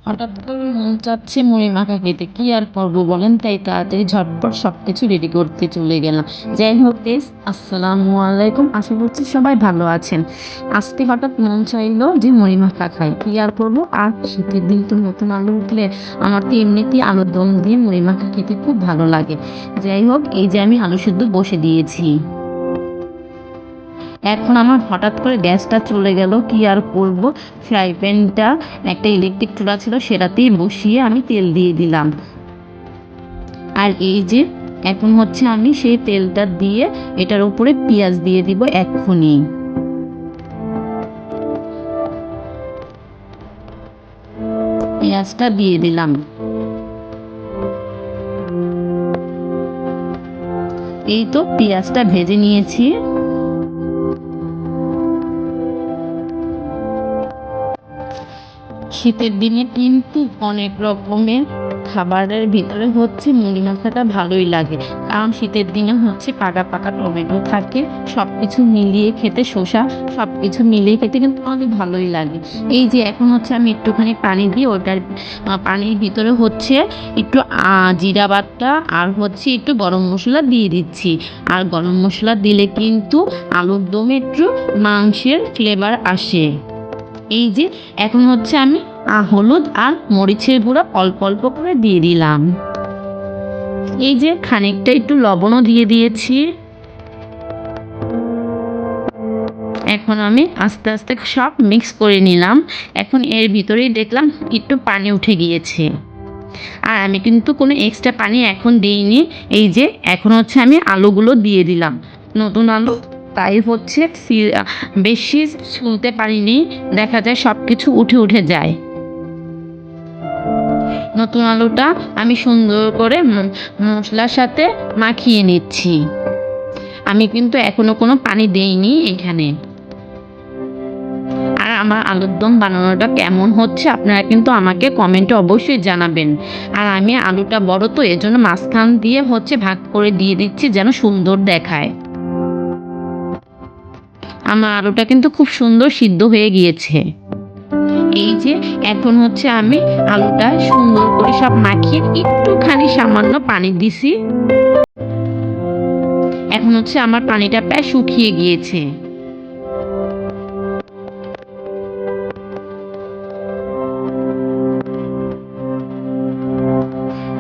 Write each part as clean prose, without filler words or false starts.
হঠাৎ করে মন চাচ্ছে মুড়ি মাখা খেতে, কি আর করবো বলেন? তাই তাড়াতাড়ি ঝটপট সবকিছু রেডি করতে চলে গেলাম। যাই হোক গাইস, আসসালামু আলাইকুম। আশা করছি সবাই ভালো আছেন। আজকে হঠাৎ মন চাইলো যে মুড়ি মাখা খাই, কি আর করবো। আর শীতের দিন তো নতুন আলু উঠলে আমার তো এমনিতেই আলুর দম দিয়ে মুড়ি মাখা খেতে খুব ভালো লাগে। যাই হোক, এই যে আমি আলু সিদ্ধ বসে দিয়েছি। এখন আমার হঠাৎ করে গ্যাসটা চলে গেল, কি আর করব। ফ্রাই প্যানটা একটা ইলেকট্রিক চুলা ছিল, সেটাতেই বসিয়ে আমি তেল দিয়ে দিলাম। আর এই যে এখন হচ্ছে আমি সেই তেলটা দিয়ে এটার উপরে পেঁয়াজ দিয়ে দিব এক্ষুনি। পেঁয়াজটা দিয়ে দিলাম। এই তো পেঁয়াজটা ভেজে নিয়েছি। শীতের দিনে কিন্তু অনেক রকমের খাবারের ভিতরে হচ্ছে মুড়ি মাখাটা ভালোই লাগে, কারণ শীতের দিনে হচ্ছে পাকা পাকা টমেটো থাকে, সব কিছু মিলিয়ে খেতে, শসা, সব কিছু মিলিয়ে খেতে কিন্তু অনেক ভালোই লাগে। এই যে এখন হচ্ছে আমি একটুখানি পানি দিয়ে ওটার পানির ভিতরে হচ্ছে একটু জিরা বাটা আর হচ্ছে একটু গরম মশলা দিয়ে দিচ্ছি। আর গরম মশলা দিলে কিন্তু আলুর দমে একটু মাংসের ফ্লেভার আসে। এই যে এখন হচ্ছে আমি হলুদ আর মরিচের গুঁড়া অল্প অল্প করে দিয়ে দিলাম। এই যে খানিকটা একটু লবণও দিয়ে দিয়েছি। এখন আমি আস্তে আস্তে সব মিক্স করে নিলাম। এখন এর ভিতরেই দেখলাম একটু পানি উঠে গিয়েছে। আর আমি কিন্তু কোনো এক্সট্রা পানি এখন দিইনি। এই যে এখন হচ্ছে আমি আলুগুলো দিয়ে দিলাম, নতুন আলু, তাই হচ্ছে বেশি ছুলতে পারিনি, দেখা যায় সব কিছু উঠে উঠে যায়। নতুন আলুটা আমি সুন্দর করে মশলার সাথে মাখিয়ে নিচ্ছি। আমি কিন্তু এখনো কোনো পানি দেইনি এখানে। আর আমার আলুর দম বানানোটা কেমন হচ্ছে আপনারা কিন্তু আমাকে কমেন্টে অবশ্যই জানাবেন। আর আমি আলুটা বড় তো, এজন্য মাঝখান দিয়ে হচ্ছে ভাগ করে দিয়ে দিচ্ছি যেন সুন্দর দেখায়। আমার আলুটা কিন্তু খুব সুন্দর সিদ্ধ হয়ে গিয়েছে। এই যে এখন হচ্ছে আমি আলুটা সুন্দর করে সব মাখিয়ে একটুখানি সামান্য পানি দিছি। এখন হচ্ছে আমার পানিটা প্রায় শুকিয়ে গিয়েছে।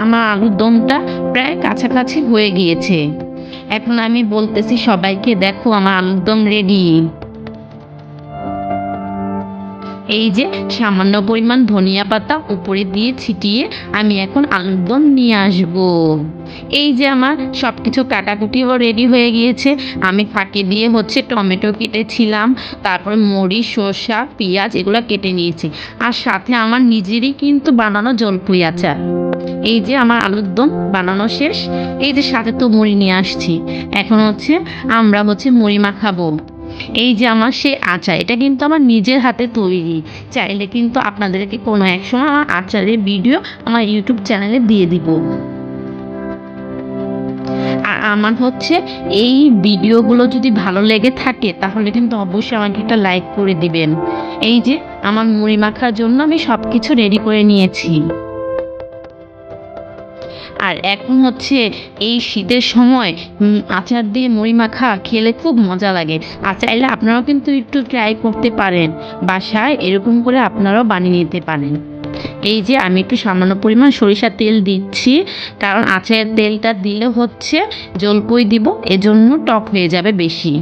আমার আলুর দমটা প্রায় কাছাকাছি হয়ে গিয়েছে। এখন আমি বলতেছি সবাইকে, দেখো আমার আলুর দম রেডি। এই যে সামান্য পরিমাণ ধনিয়া পাতা উপরে দিয়ে ছিটিয়ে আমি এখন আলুর দম নিয়ে আসব। এই যে আমার সব কিছু কাটাকুটিও রেডি হয়ে গিয়েছে। আমি ফাঁকি দিয়ে হচ্ছে টমেটো কেটেছিলাম, তারপর মরিচ, শসা, পেঁয়াজ এগুলো কেটে নিয়েছি। আর সাথে আমার নিজেরই কিন্তু বানানো জলপুই আচার। এই যে আমার আলুর দম বানানো শেষ। এই যে সাথে তো মুড়ি নিয়ে আসছি। এখন হচ্ছে আমরা হচ্ছে মুড়ি মাখাবো। এই যে আমার সেই আচার, এটা কিন্তু আমার নিজের হাতে তৈরি। চাইলে কিন্তু আপনাদেরকে কোনো এক সময় আমার আচারের ভিডিও আমার ইউটিউব চ্যানেলে দিয়ে দিব। আর আমার হচ্ছে এই ভিডিওগুলো যদি ভালো লেগে থাকে তাহলে কিন্তু অবশ্যই আমাকে একটা লাইক করে দিবেন। এই যে আমার মুড়ি মাখার জন্য আমি সব কিছু রেডি করে নিয়েছি। আর এখন হচ্ছে এই শীতের সময় আচার দিয়ে মুড়ি মাখা খেলে খুব মজা লাগে। আর চাইলে আপনারাও কিন্তু একটু ট্রাই করতে পারেন, বাসায় এরকম করে আপনারাও বানিয়ে নিতে পারেন। এই যে আমি একটু সামান্য পরিমাণ সরিষার তেল দিচ্ছি, কারণ আচারের তেলটা দিলে হচ্ছে জলপই দিব, এজন্য টক হয়ে যাবে বেশি।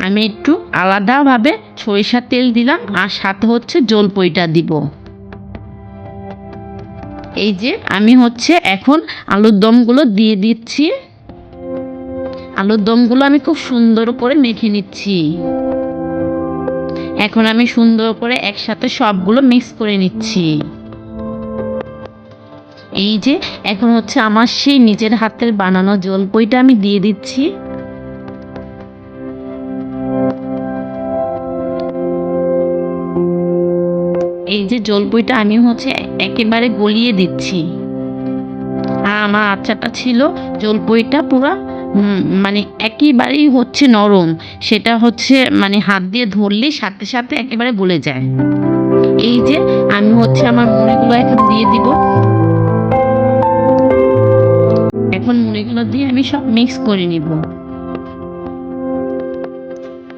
আমি একটু আলাদাভাবে সরিষার তেল দিলাম আর সাথে হচ্ছে জলপইটা দিব। এই যে আমি হচ্ছে এখন আলুর দমগুলো দিয়ে দিচ্ছি। আলুর দমগুলো আমি খুব সুন্দর করে মেখে নিচ্ছি। এখন আমি সুন্দর করে একসাথে সবগুলো মিক্স করে নিচ্ছি। এই যে এখন হচ্ছে আমার সেই নিজের হাতের বানানো জলপইটা আমি দিয়ে দিচ্ছি। এই যে জলপইটা আমি হচ্ছে একেবারে গলিয়ে দিচ্ছি। আর আমার আচারটা ছিল জলপইটা পুরা মানে একেবারেই হচ্ছে নরম, সেটা হচ্ছে মানে হাত দিয়ে ধরলেই সাথে সাথে একেবারে গলে যায়। এই যে আমি হচ্ছে আমার মুড়িগুলো এখন দিয়ে দিব। এখন মুড়িগুলো দিয়ে আমি সব মিক্স করে নিব।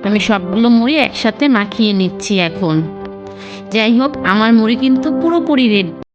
আমি সবগুলো মুড়ি একসাথে মাখিয়ে নিচ্ছি এখন। যাই হোক, আমার মুড়ি কিন্তু পুরোপুরি রেডি।